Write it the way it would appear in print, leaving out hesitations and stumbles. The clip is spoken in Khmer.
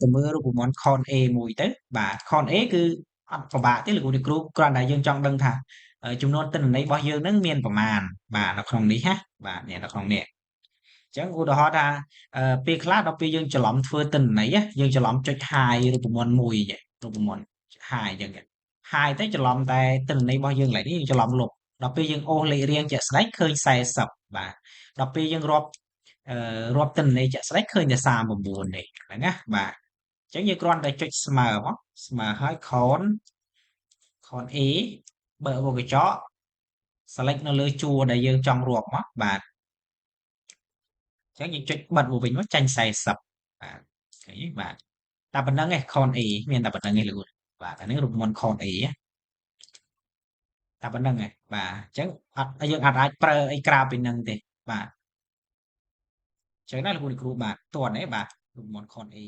ទៅមើលរូបមន្ត con A មួយទៅបាទ con A គឺអត់ពិបាកទេលោកគ្រូគ្រាន់តែយើងចង់ដឹងថាចំនួនទិន្នន័យរបស់យើងនឹងមានប្រមាណបាទនៅក្នុងនេះណាបាទនេះនៅក្នុងនេះអញ្ចឹងឧទាហរណ៍ថាពេលខ្លះដល់ពេលយើងច្រឡំធ្វើទិន្នន័យយើងច្រឡំចុច hide រូបមន្តមួយរូបមន្ត hide អញ្ចឹង hide ទៅច្រឡំតែទិន្នន័យរបស់យើងឡើយនេះយើងច្រឡំលុបដល់ពេលយើងអូសលេខរៀងជាក់ស្ដែងឃើញ40បាទដល់ពេលយើងរាប់ទិន្នន័យជាក់ស្ដែងឃើញតែ39នេះហ្នឹងណាបាទអញ្ចឹងយើងគ្រាន់តែចុចស្មើមកស្មើហើយ con A បើកកញ្ចក់ select នៅលើជួរដែលយើងចង់រាប់មកបាទអញ្ចឹងយើងចុចបិទមកវិញមកចាញ់40បាទឃើញទេបាទតែប៉ុណ្្នឹងឯង con A មានតែប៉ុណ្្នឹងឯងលោកបាទអានេះរូបមន្ត con A តែប៉ុណ្្នឹងឯងបាទអញ្ចឹងយើងអាចប្រើអីក្រៅពីហ្នឹងទេបាទអញ្ចឹងណាលោកគ្រូបាទតោះនេះបាទរូបមន្ត con A